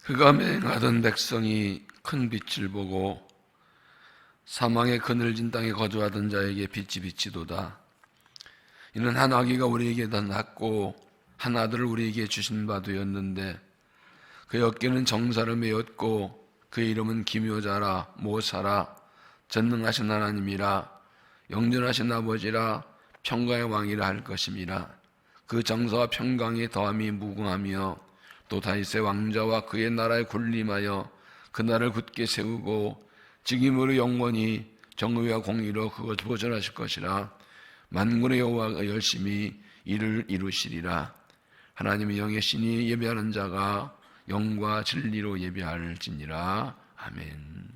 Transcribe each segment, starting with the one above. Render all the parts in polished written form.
그가 맹하던 백성이 큰 빛을 보고 사망의 그늘진 땅에 거주하던 자에게 빛이 비치도다. 이는 한 아기가 우리에게 낳고 한 아들을 우리에게 주신 바 되었는데 그의 어깨는 정사로 메었고 그의 이름은 기묘자라 모사라 전능하신 하나님이라 영존하신 아버지라 평강의 왕이라 할 것임이라. 그 정사와 평강의 더함이 무궁하며 또 다윗의 왕자와 그의 나라에 군림하여 그 나라를 굳게 세우고 직임으로 영원히 정의와 공의로 그것 보존하실 것이라. 만군의 여호와가 열심히 이를 이루시리라. 하나님의 영의 신이 예배하는 자가 영과 진리로 예배할지니라. 아멘.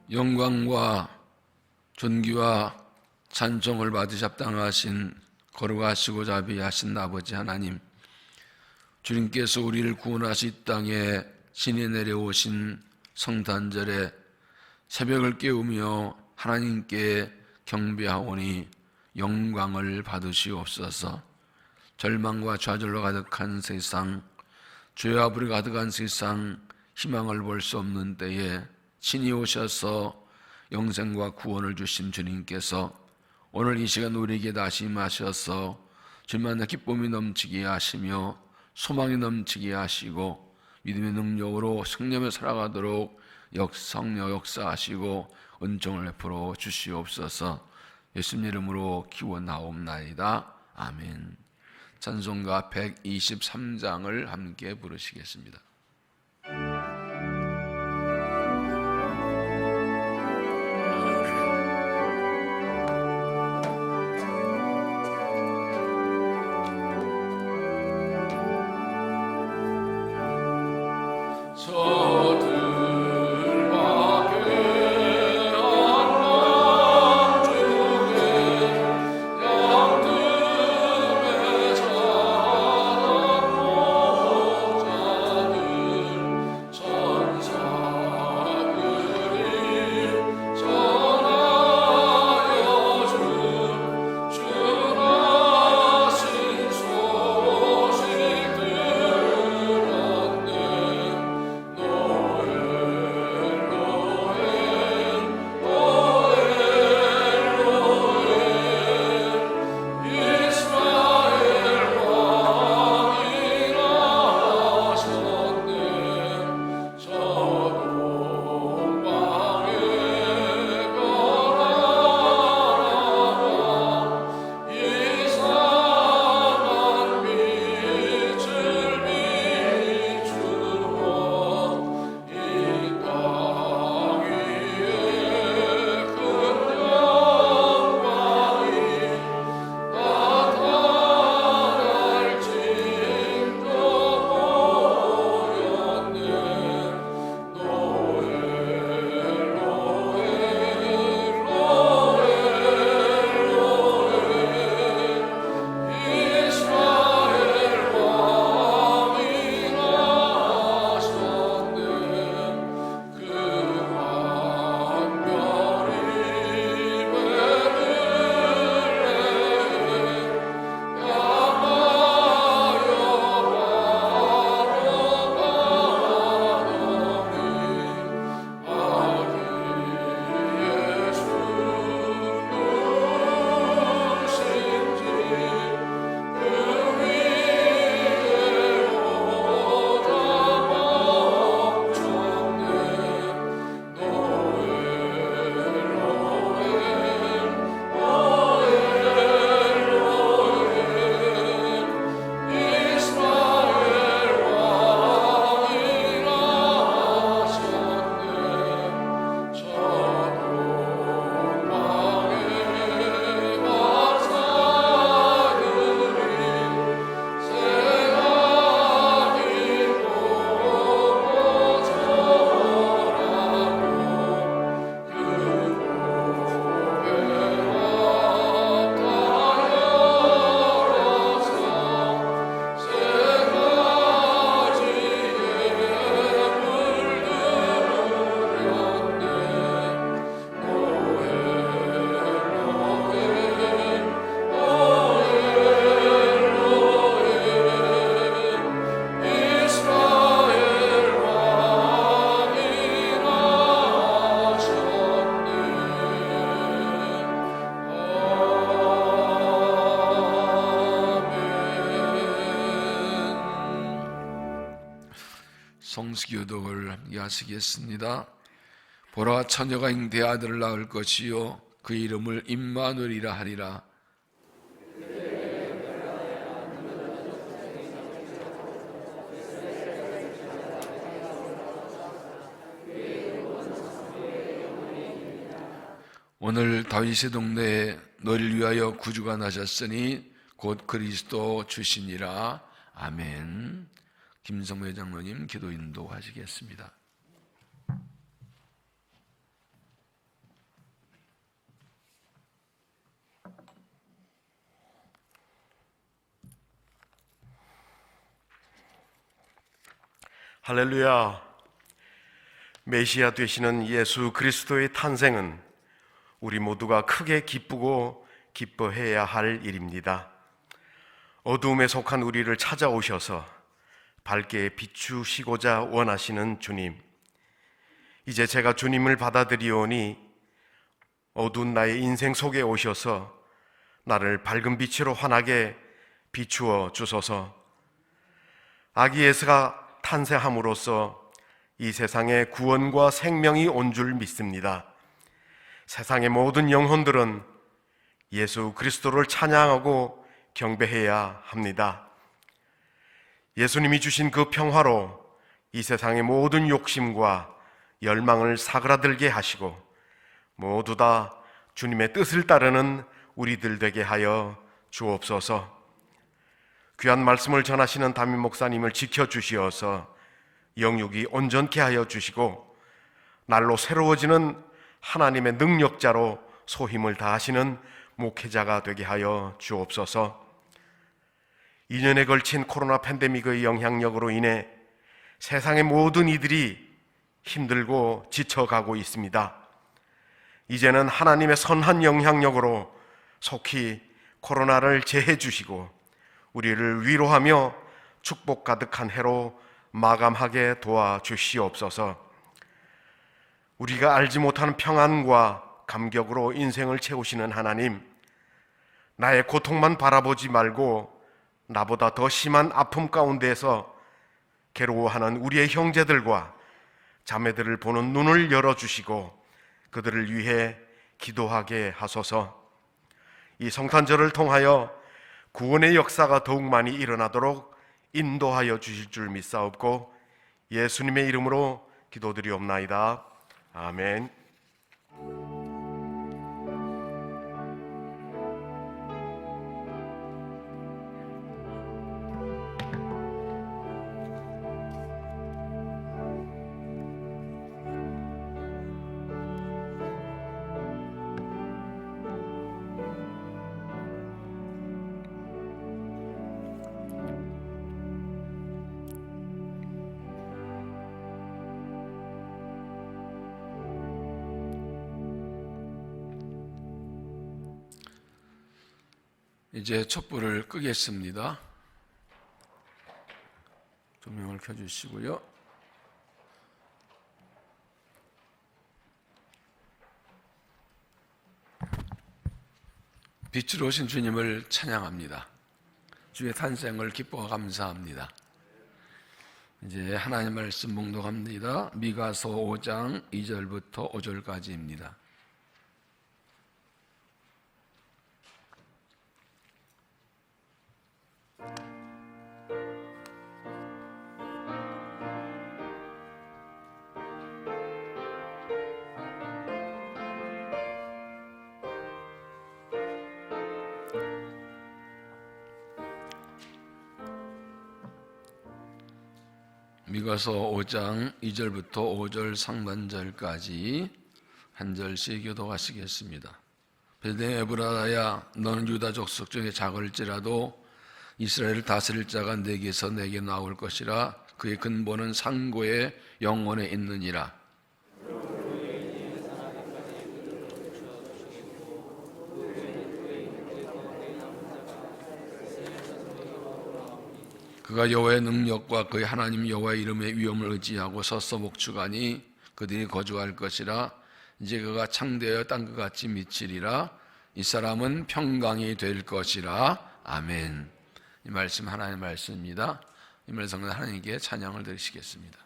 영광과 존귀와 찬송을 받으셨당하신 거룩하시고 자비하신 아버지 하나님, 주님께서 우리를 구원하시 이 땅에 신이 내려오신 성탄절에 새벽을 깨우며 하나님께 경배하오니 영광을 받으시옵소서. 절망과 좌절로 가득한 세상, 죄와 불이 가득한 세상, 희망을 볼 수 없는 때에 신이 오셔서 영생과 구원을 주신 주님께서 오늘 이 시간 우리에게 다시 임하셔서 주님만의 기쁨이 넘치게 하시며 소망이 넘치게 하시고 믿음의 능력으로 승리하며 살아가도록 역사하시고 은총을 베풀어 주시옵소서. 예수님 이름으로 기원하옵나이다. 아멘. 찬송가 123장을 함께 부르시겠습니다. 주 성수기도를 함께 하시겠습니다. 보라, 처녀가 잉태 아들을 낳을 것이요 그 이름을 임마누엘이라 하리라. 오늘 다윗의 동네에 너를 위하여 구주가 나셨으니 곧 그리스도 주시니라. 아멘. 김성회 장로님 기도 인도하시겠습니다. 할렐루야. 메시아 되시는 예수 그리스도의 탄생은 우리 모두가 크게 기쁘고 기뻐해야 할 일입니다. 어두움에 속한 우리를 찾아오셔서 밝게 비추시고자 원하시는 주님, 이제 제가 주님을 받아들이오니 어두운 나의 인생 속에 오셔서 나를 밝은 빛으로 환하게 비추어 주소서. 아기 예수가 탄생함으로써 이 세상에 구원과 생명이 온 줄 믿습니다. 세상의 모든 영혼들은 예수 그리스도를 찬양하고 경배해야 합니다. 예수님이 주신 그 평화로 이 세상의 모든 욕심과 열망을 사그라들게 하시고 모두 다 주님의 뜻을 따르는 우리들 되게 하여 주옵소서. 귀한 말씀을 전하시는 담임 목사님을 지켜주시어서 영육이 온전케 하여 주시고 날로 새로워지는 하나님의 능력자로 소힘을 다하시는 목회자가 되게 하여 주옵소서. 2년에 걸친 코로나 팬데믹의 영향력으로 인해 세상의 모든 이들이 힘들고 지쳐가고 있습니다. 이제는 하나님의 선한 영향력으로 속히 코로나를 제해 주시고 우리를 위로하며 축복 가득한 해로 마감하게 도와주시옵소서. 우리가 알지 못하는 평안과 감격으로 인생을 채우시는 하나님, 나의 고통만 바라보지 말고 나보다 더 심한 아픔 가운데에서 괴로워하는 우리의 형제들과 자매들을 보는 눈을 열어주시고 그들을 위해 기도하게 하소서. 이 성탄절을 통하여 구원의 역사가 더욱 많이 일어나도록 인도하여 주실 줄 믿사옵고 예수님의 이름으로 기도드리옵나이다. 아멘. 이제 촛불을 끄겠습니다. 조명을 켜주시고요. 빛으로 오신 주님을 찬양합니다. 주의 탄생을 기뻐 감사합니다. 이제 하나님 말씀 봉독합니다. 미가서 5장 2절부터 5절까지입니다. 미가서 5장 2절부터 5절 상반절까지 한 절씩 교독하시겠습니다. 베들레헴 에브라다야, 너는 유다 족속 중에 작을지라도 이스라엘을 다스릴 자가 내게서 내게 나올 것이라. 그의 근본은 상고의 영원에 있느니라. 그가 여호와의 능력과 그의 하나님 여호와의 이름의 위엄을 의지하고 서서 목축하니 그들이 거주할 것이라. 이제 그가 창대하여 땅과 같이 미치리라. 이 사람은 평강이 될 것이라. 아멘. 이 말씀 하나님의 말씀입니다. 이 말씀은 하나님께 찬양을 드리시겠습니다.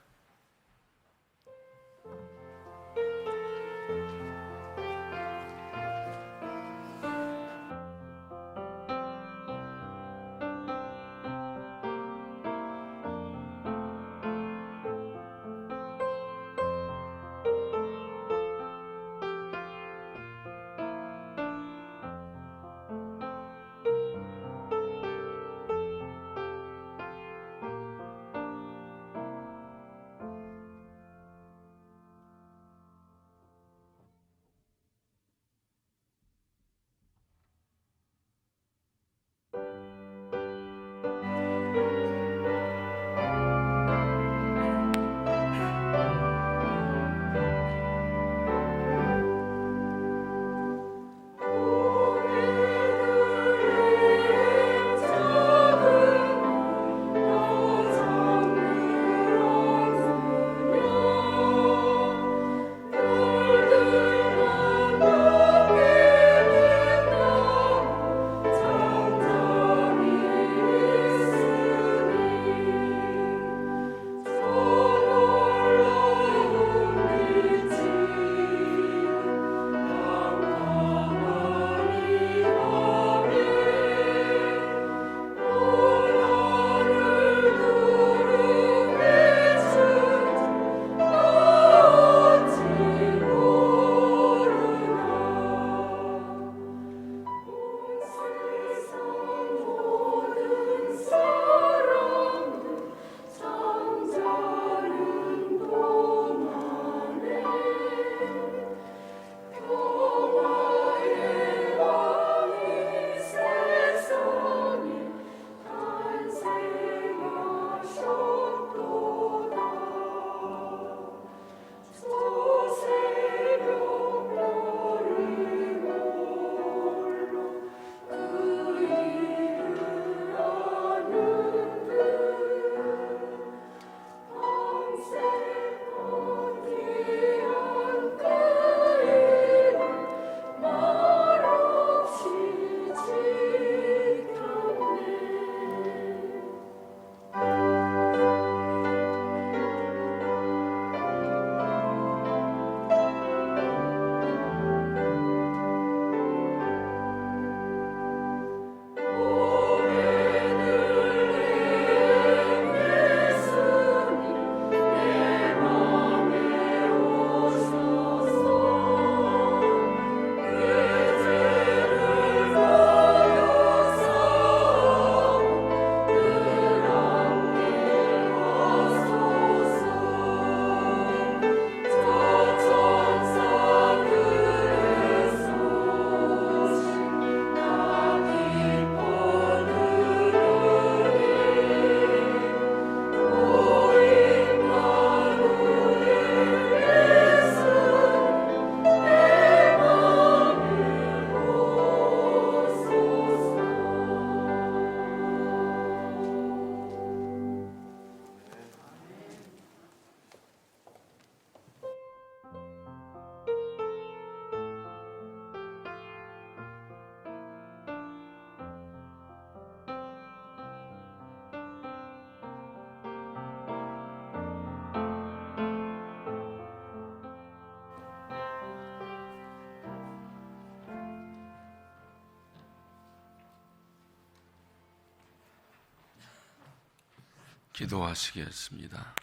기도하시겠습니다.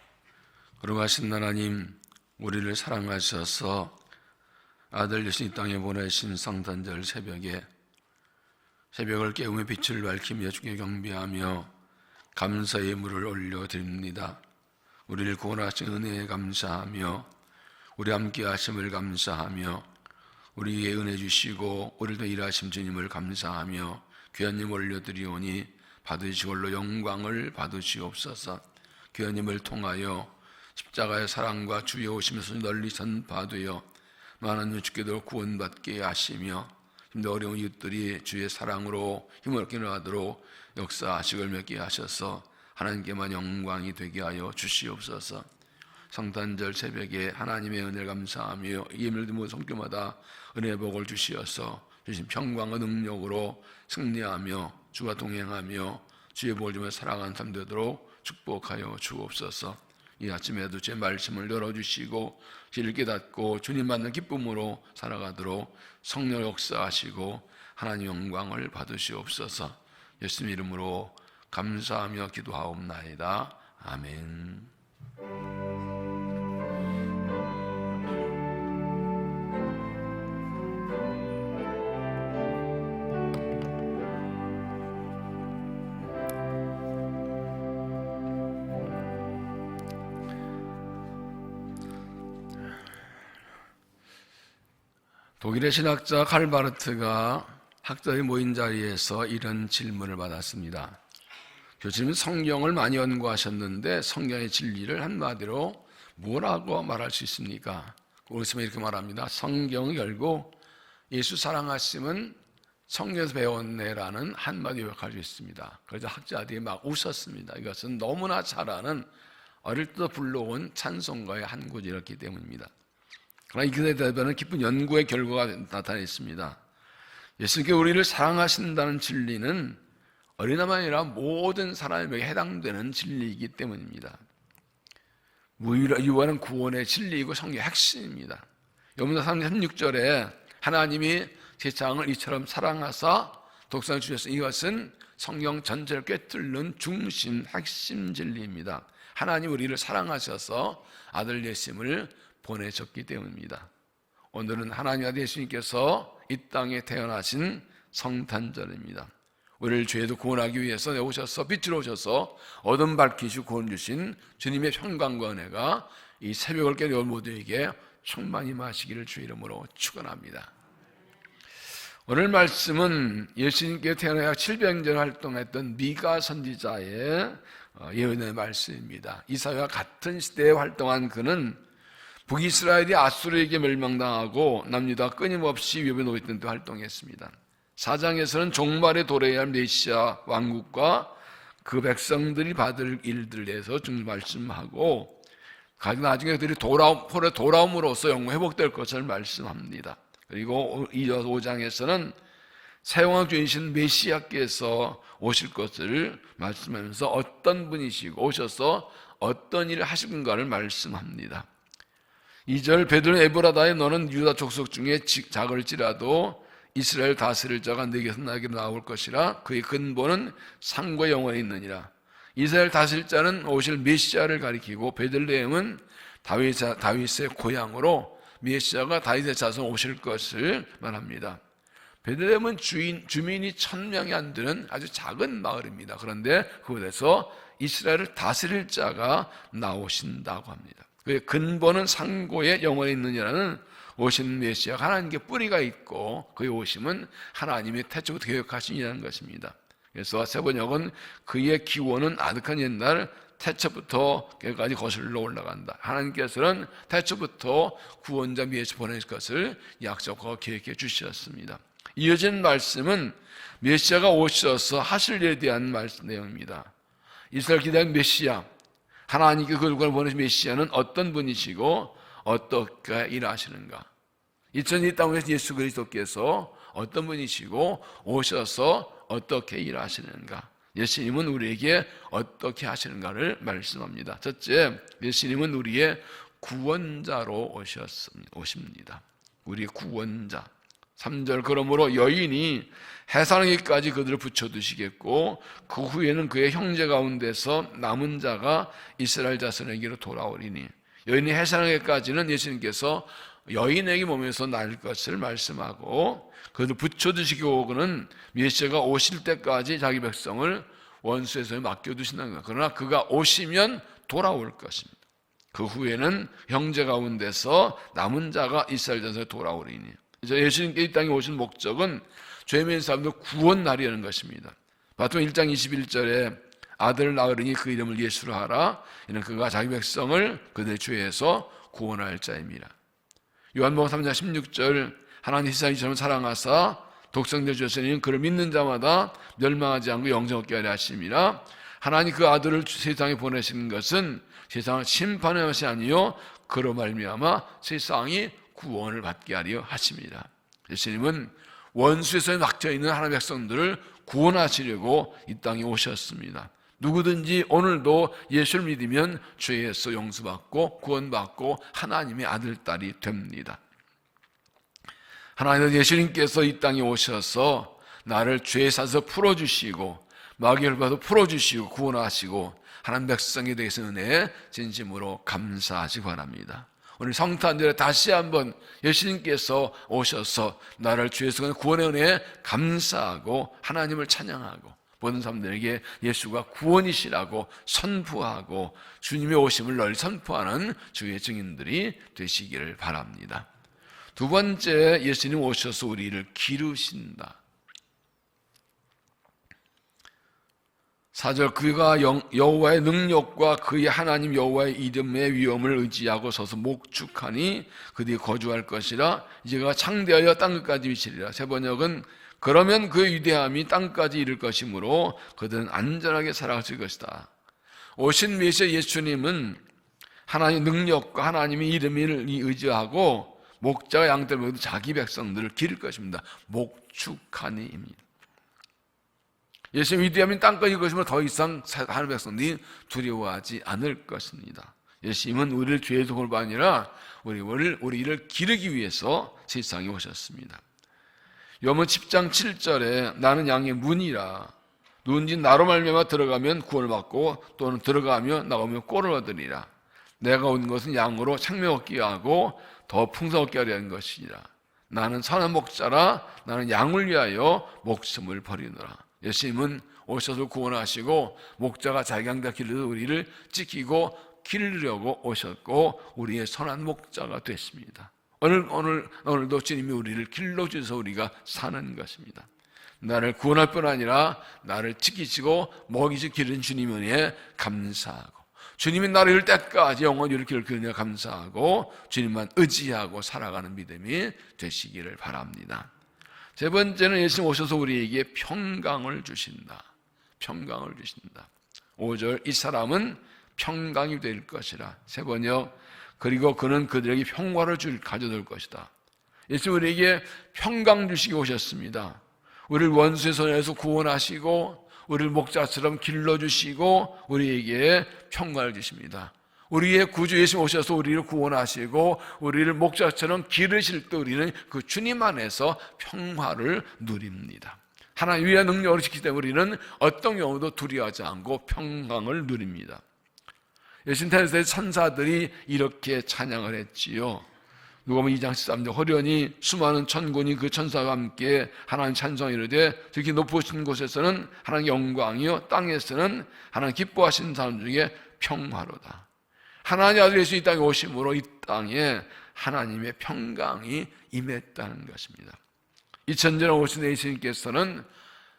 거룩하신 하나님, 우리를 사랑하셔서 아들 예수 이 땅에 보내신 성탄절 새벽에 새벽을 깨우며 빛을 밝히며 주께 경배하며 감사의 예물을 올려드립니다. 우리를 구원하신 은혜에 감사하며 우리 함께 하심을 감사하며 우리에게 은혜 주시고 우리도 일하심 주님을 감사하며 귀한 님 올려드리오니 받으시걸로 영광을 받으시옵소서. 귀한 님을 통하여 십자가의 사랑과 주의 오심에서 널리 전파되어 많은 주께도 구원받게 하시며 힘도 어려운 이웃들이 주의 사랑으로 힘을 얻게 하도록 역사하시걸 맺게 하셔서 하나님께만 영광이 되게 하여 주시옵소서. 성탄절 새벽에 하나님의 은혜를 감사하며 예물을 드리는 성교마다 은혜의 복을 주시어서 주신 평강과 능력으로 승리하며 주와 동행하며 주의 복을 주며 살아가는 삶 되도록 축복하여 주옵소서. 이 아침에도 제 말씀을 열어주시고 진리를 깨닫고 주님 만난 기쁨으로 살아가도록 성령 역사하시고 하나님 영광을 받으시옵소서. 예수님 이름으로 감사하며 기도하옵나이다. 아멘. 독일의 신학자 칼바르트가 학자들이 모인 자리에서 이런 질문을 받았습니다. 교수님은 성경을 많이 연구하셨는데 성경의 진리를 한마디로 뭐라고 말할 수 있습니까? 그래서 이렇게 말합니다. 성경을 열고 예수 사랑하심은 성경에서 배웠네라는 한마디 요약할 수 있습니다. 그래서 학자들이 막 웃었습니다. 이것은 너무나 잘 아는 어릴 때부터 불러온 찬송가의 한 구절이었기 때문입니다. 그러나 이것에 대한 깊은 연구의 결과가 나타냈습니다. 예수님께 우리를 사랑하신다는 진리는 어린아이만 아니라 모든 사람에게 해당되는 진리이기 때문입니다. 유일한 구원의 진리이고 성경의 핵심입니다. 요한복음 3장 16절에 하나님이 세상을 이처럼 사랑하사 독생을 주셔서 이것은 성경 전체를 꿰뚫는 중심, 핵심 진리입니다. 하나님 우리를 사랑하셔서 아들 예수님을 보내셨기 때문입니다. 오늘은 하나님 아들 예수님께서 이 땅에 태어나신 성탄절입니다. 우리를 죄에도 구원하기 위해서 오셔서 빛으로 오셔서 어둠 밝히시고 구원 주신 주님의 평강과 은혜가 이 새벽을 깨우는 모두에게 충만히 마시기를 주의 이름으로 축원합니다. 오늘 말씀은 예수님께 태어나 700년 활동했던 미가 선지자의 예언의 말씀입니다. 이사야와 같은 시대에 활동한 그는 북이스라엘이 아수르에게 멸망당하고 남유다 끊임없이 위협에 놓였던 때 활동했습니다. 4장에서는 종말에 도래해야 할 메시아 왕국과 그 백성들이 받을 일들에 대해서 좀 말씀하고 나중에 그들이 돌아옴으로써 영광 회복될 것을 말씀합니다. 그리고 5장에서는 세왕 주이신 메시아께서 오실 것을 말씀하면서 어떤 분이시고 오셔서 어떤 일을 하실 건가를 말씀합니다. 2절 베드로 에브라다에 너는 유다 족속 중에 작을지라도 이스라엘 다스릴 자가 네게서 나게 나올 것이라 그의 근본은 상고의 영원에 있느니라. 이스라엘 다스릴 자는 오실 메시아를 가리키고 베들레헴은 다윗의 고향으로 메시아가 다윗의 자손 오실 것을 말합니다. 베들레헴은 주민이 1000명이 안 되는 아주 작은 마을입니다. 그런데 그곳에서 이스라엘을 다스릴 자가 나오신다고 합니다. 그의 근본은 상고의 영원에 있느냐는 오신 메시아 하나님께 뿌리가 있고 그의 오심은 하나님의 태초부터 계획하신이라는 것입니다. 그래서 세번역은 그의 기원은 아득한 옛날 태초부터 여기까지 거슬러 올라간다. 하나님께서는 태초부터 구원자 메시아 보내실 것을 약속하고 계획해 주셨습니다. 이어진 말씀은 메시아가 오셔서 하실 일에 대한 말씀 내용입니다. 이스라엘 기다린 메시아, 하나님께 그걸 보내신 메시아는 어떤 분이시고 어떻게 일하시는가? 2000년 땅에서 예수 그리스도께서 어떤 분이시고 오셔서 어떻게 일하시는가? 예수님은 우리에게 어떻게 하시는가를 말씀합니다. 첫째, 예수님은 우리의 구원자로 오십니다. 우리의 구원자. 3절 그러므로 여인이 해산하기까지 그들을 붙여두시겠고 그 후에는 그의 형제 가운데서 남은 자가 이스라엘 자손에게로 돌아오리니 여인이 해산하기까지는 예수님께서 여인에게 몸에서 날 것을 말씀하고 그들 붙여두시고 그는 메시아가 오실 때까지 자기 백성을 원수의 손에 맡겨두신다는 거예요. 그러나 그가 오시면 돌아올 것입니다. 그 후에는 형제 가운데서 남은 자가 이스라엘 자손에 돌아오리니 예수님께 이 땅에 오신 목적은 죄 많은 사람들 구원하려는 것입니다. 마태복음 1장 21절에 아들을 낳으리니 그 이름을 예수로 하라. 이는 그가 자기 백성을 그들의 죄에서 구원할 자입니다. 요한복음 3장 16절 하나님 세상을 이처럼 사랑하사 독생자 주셨으니 그를 믿는 자마다 멸망하지 않고 영생 얻게 하려 하심이라. 하나님 그 아들을 세상에 보내신 것은 세상을 심판하는 것이 아니요 그로 말미암아 세상이 구원을 받게 하려 하심이라. 예수님은 원수의 손에 막혀 있는 하나님의 백성들을 구원하시려고 이 땅에 오셨습니다. 누구든지 오늘도 예수를 믿으면 죄에서 용서받고 구원받고 하나님의 아들, 딸이 됩니다. 하나님은 예수님께서 이 땅에 오셔서 나를 죄 사서 풀어주시고 마귀를 봐도 풀어주시고 구원하시고 하나님 백성에 대해서 은혜에 진심으로 감사하시기 바랍니다. 오늘 성탄절에 다시 한번 예수님께서 오셔서 나를 죄에서 구원의 은혜에 감사하고 하나님을 찬양하고 모든 사람들에게 예수가 구원이시라고 선포하고 주님의 오심을 널리 선포하는 주의 증인들이 되시기를 바랍니다. 두 번째, 예수님 오셔서 우리를 기르신다. 4절 그가 여호와의 능력과 그의 하나님 여호와의 이름의 위엄을 의지하고 서서 목축하니 그들이 거주할 것이라. 이제 그가 창대하여 땅끝까지 미치리라. 세 번역은 그러면 그의 위대함이 땅까지 이를 것이므로 그들은 안전하게 살아갈 것이다. 오신 메시아 예수님은 하나님의 능력과 하나님의 이름을 의지하고 목자와 양들 모두 자기 백성들을 기를 것입니다. 목축하니입니다. 예수님의 위대함이 땅까지 이을 것이므로 더 이상 하나님의 백성들이 두려워하지 않을 것입니다. 예수님은 우리를 죄에서 구원하는 바 아니라 우리를 기르기 위해서 세상에 오셨습니다. 요한복음 10장 7절에 나는 양의 문이라. 누군지 나로 말미암아 들어가면 구원을 받고 또는 들어가며 나오면 꼴을 얻으리라. 내가 온 것은 양으로 생명 얻게 하고 더 풍성 얻게 하려는 것이니라. 나는 선한 목자라. 나는 양을 위하여 목숨을 버리노라. 예수님은 오셔서 구원하시고 목자가 자기 양들 기르듯 우리를 지키고 기르려고 오셨고 우리의 선한 목자가 됐습니다. 오늘도 주님이 우리를 길러주셔서 우리가 사는 것입니다. 나를 구원할 뿐 아니라 나를 지키시고 먹이시고 기르는 주님 은혜에 감사하고 주님이 나를 이룰 때까지 영원히 이렇게 기르는 감사하고 주님만 의지하고 살아가는 믿음이 되시기를 바랍니다. 세 번째는 예수님 오셔서 우리에게 평강을 주신다. 평강을 주신다. 5절 이 사람은 평강이 될 것이라. 세 번역 그리고 그는 그들에게 평화를 가져올 것이다. 예수님 우리에게 평강 주시기 오셨습니다. 우리를 원수의 손에서 구원하시고 우리를 목자처럼 길러주시고 우리에게 평강을 주십니다. 우리의 구주 예수님 오셔서 우리를 구원하시고 우리를 목자처럼 기르실 때 우리는 그 주님 안에서 평화를 누립니다. 하나님 위의 능력을 지키기 때문에 우리는 어떤 경우도 두려워하지 않고 평강을 누립니다. 예수님 태어나실 때 천사들이 이렇게 찬양을 했지요. 누가복음 2장 13절 호련히 수많은 천군이 그 천사와 함께 하나님 찬송하여 이르되 특히 높으신 곳에서는 하나님 영광이요 땅에서는 하나님 기뻐하시는 사람 중에 평화로다. 하나님 아들 예수 이 땅에 오심으로 이 땅에 하나님의 평강이 임했다는 것입니다. 2000년 오신 예수님께서는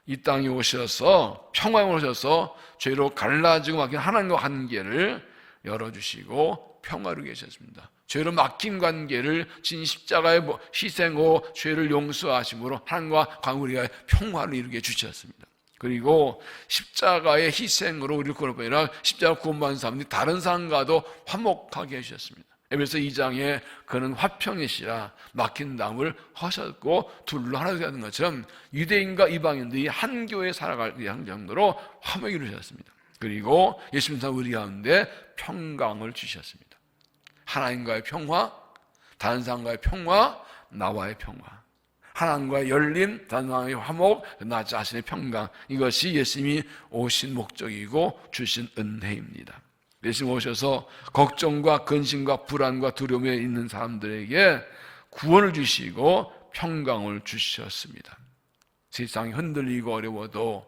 이 땅에 오셔서 평화에 오셔서 죄로 갈라지고 막힌 하나님과 관계를 열어주시고 평화로 계셨습니다. 죄로 막힌 관계를 진 십자가의 희생으로 죄를 용서하심으로 하나님과 우리가 평화를 이루게 주셨습니다. 그리고 십자가의 희생으로 우리를 구원할 아니라 십자가 구원받은 사람들이 다른 사람과도 화목하게 해주셨습니다. 에베소 2장에 그는 화평이시라 막힌 담을 하셨고 둘로 하나 되는 것처럼 유대인과 이방인들이 한 교회에 살아갈 정도로 화목을 이루셨습니다. 그리고 예수님 우리 가운데 평강을 주셨습니다. 하나님과의 평화, 다른 사람과의 평화, 나와의 평화. 하나님과의 열림, 단방의 화목, 나 자신의 평강, 이것이 예수님이 오신 목적이고 주신 은혜입니다. 예수님 오셔서 걱정과 근심과 불안과 두려움에 있는 사람들에게 구원을 주시고 평강을 주셨습니다. 세상이 흔들리고 어려워도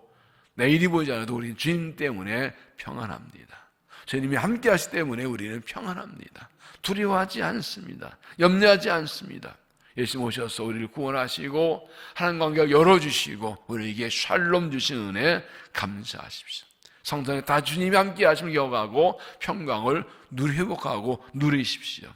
내일이 보지 않아도 우리는 주님 때문에 평안합니다. 주님이 함께 하시기 때문에 우리는 평안합니다. 두려워하지 않습니다. 염려하지 않습니다. 예수님 오셔서 우리를 구원하시고 하나님 관계를 열어주시고 우리에게 샬롬 주신 은혜 감사하십시오. 성전에 다 주님이 함께 하심을 기억하고 평강을 회복하고 누리십시오.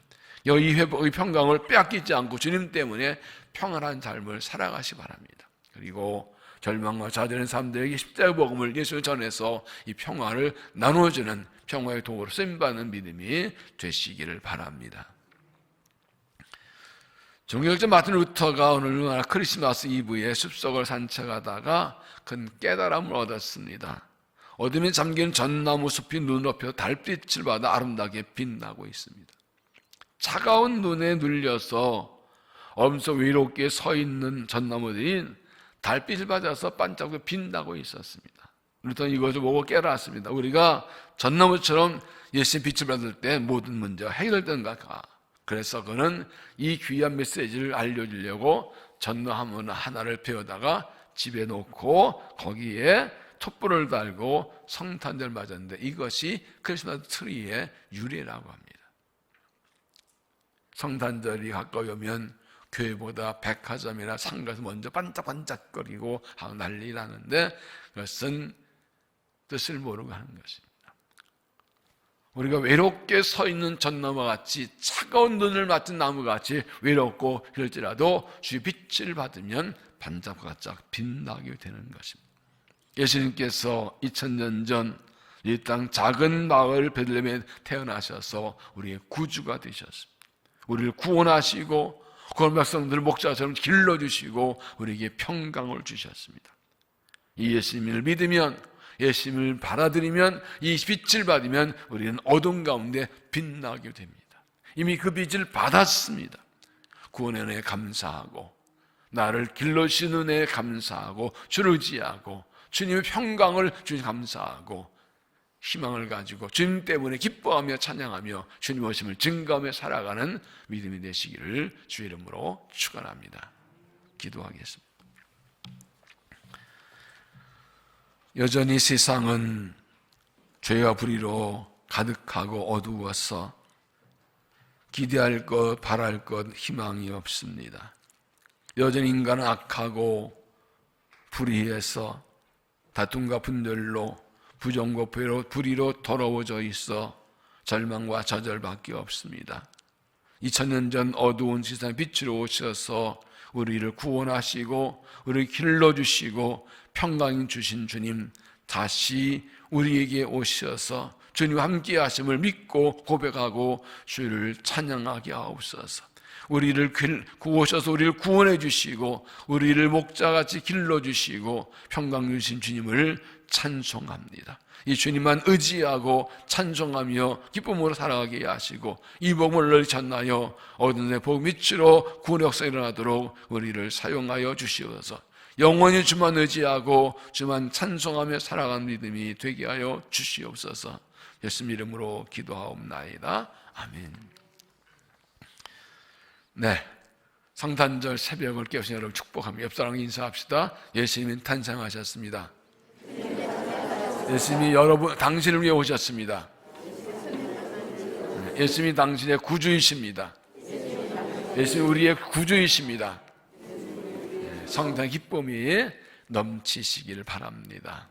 이 회복의 평강을 빼앗기지 않고 주님 때문에 평안한 삶을 살아가시 바랍니다. 그리고 절망과 좌절한 사람들에게 십자가의 복음을 예수를 전해서 이 평화를 나누어주는 평화의 도구로 쓰임받는 믿음이 되시기를 바랍니다. 종교학자 마틴 루터가 오늘 크리스마스 이브에 숲속을 산책하다가 큰 깨달음을 얻었습니다. 어둠에 잠긴 전나무 숲이 눈앞에서 달빛을 받아 아름답게 빛나고 있습니다. 차가운 눈에 눌려서 엄청 외롭게 서 있는 전나무들이 달빛을 받아서 반짝하게 빛나고 있었습니다. 루터는 이것을 보고 깨달았습니다. 우리가 전나무처럼 예수의 빛을 받을 때 모든 문제가 해결된가. 그래서 그는 이 귀한 메시지를 알려주려고 전나무 하나를 베어다가 집에 놓고 거기에 촛불을 달고 성탄절 맞았는데 이것이 크리스마스 트리의 유래라고 합니다. 성탄절이 가까이 오면 교회보다 백화점이나 상가에서 먼저 반짝반짝거리고 난리 나는데 그것은 뜻을 모르고 하는 것입니다. 우리가 외롭게 서 있는 전나무와 같이 차가운 눈을 맞은 나무같이 외롭고 그럴지라도 주의 빛을 받으면 반짝반짝 빛나게 되는 것입니다. 예수님께서 2000년 전 이 땅 작은 마을 베들레헴에 태어나셔서 우리의 구주가 되셨습니다. 우리를 구원하시고 구원 백성들을 목자처럼 길러주시고 우리에게 평강을 주셨습니다. 이 예수님을 믿으면 예수님을 받아들이면 이 빛을 받으면 우리는 어둠 가운데 빛나게 됩니다. 이미 그 빛을 받았습니다. 구원의 은혜에 감사하고 나를 길러주신 은혜에 감사하고 주를 의지하고 주님의 평강을 주님 감사하고 희망을 가지고 주님 때문에 기뻐하며 찬양하며 주님 오심을 증거하며 살아가는 믿음이 되시기를 주의 이름으로 축원합니다. 기도하겠습니다. 여전히 세상은 죄와 불의로 가득하고 어두워서 기대할 것, 바랄 것, 희망이 없습니다. 여전히 인간은 악하고 불의해서 다툼과 분별로 부정과 불의로 더러워져 있어 절망과 좌절밖에 없습니다. 2000년 전 어두운 세상에 빛으로 오셔서 우리를 구원하시고 우리를 길러주시고 평강 주신 주님 다시 우리에게 오셔서 주님과 함께 하심을 믿고 고백하고 주를 찬양하게 하옵소서. 우리를 구하셔서 우리를 구원해 주시고 우리를 목자같이 길러주시고 평강 주신 주님을 찬송합니다. 이 주님만 의지하고 찬송하며 기쁨으로 살아가게 하시고 이 복음을 널리 전하여 얻은 내 복 밑으로 구원의 역사가 일어나도록 우리를 사용하여 주시옵소서. 영원히 주만 의지하고 주만 찬송하며 살아가는 믿음이 되게 하여 주시옵소서. 예수님 이름으로 기도하옵나이다. 아멘. 네, 성탄절 새벽을 깨우신 여러분 축복합니다. 옆 사람 인사합시다. 예수님은 탄생하셨습니다. 예수님이 당신을 위해 오셨습니다. 예수님이 당신의 구주이십니다. 예수님이 우리의 구주이십니다. 성탄 기쁨이 넘치시길 바랍니다.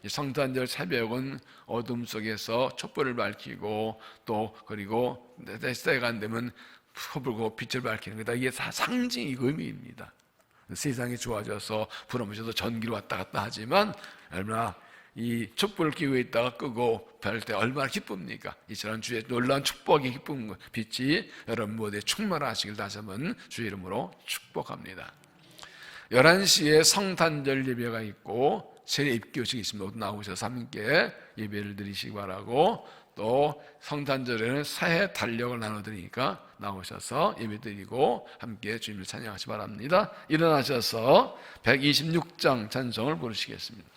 성탄절 새벽은 어둠 속에서 촛불을 밝히고 또 그리고 때가 안 되면 촛불고 빛을 밝히는 거다. 이게 다 상징이고 의미입니다. 세상이 좋아져서 불어오셔서 전기로 왔다 갔다 하지만 얼마나 이 촛불을 끼고 있다가 끄고 별 때 얼마나 기쁩니까? 이처럼 주의 놀라운 축복의 기쁨 빛이 여러분 모두에 충만하시길 다시 한번 주의 이름으로 축복합니다. 11시에 성탄절 예배가 있고 세례 입교식이 있습니다. 나오셔서 함께 예배를 드리시기 바라고 또 성탄절에는 새해 달력을 나눠드리니까 나오셔서 예배드리고 함께 주님을 찬양하시 바랍니다. 일어나셔서 126장 찬송을 부르시겠습니다.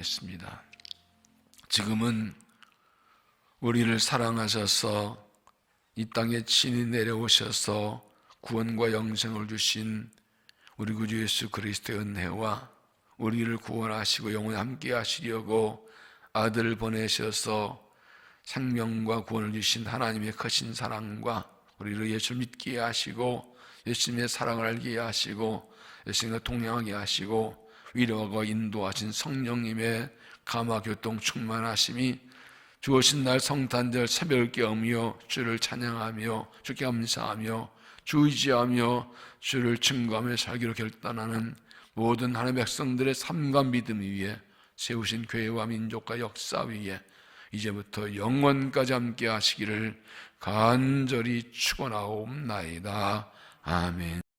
기도하겠습니다. 지금은 우리를 사랑하셔서 이 땅에 친히 내려오셔서 구원과 영생을 주신 우리 구주 예수 그리스도의 은혜와 우리를 구원하시고 영원히 함께 하시려고 아들을 보내셔서 생명과 구원을 주신 하나님의 크신 사랑과 우리를 예수를 믿게 하시고 예수님의 사랑을 알게 하시고 예수님과 동행하게 하시고 위로하고 인도하신 성령님의 감화교통 충만하심이 주오신 날 성탄절 새벽을 깨우며 주를 찬양하며 주께 감사하며 주 의지하며 주를 증거하며 살기로 결단하는 모든 하나님의 백성들의 삶과 믿음 위에 세우신 교회와 민족과 역사 위에 이제부터 영원까지 함께 하시기를 간절히 축원하옵나이다. 아멘.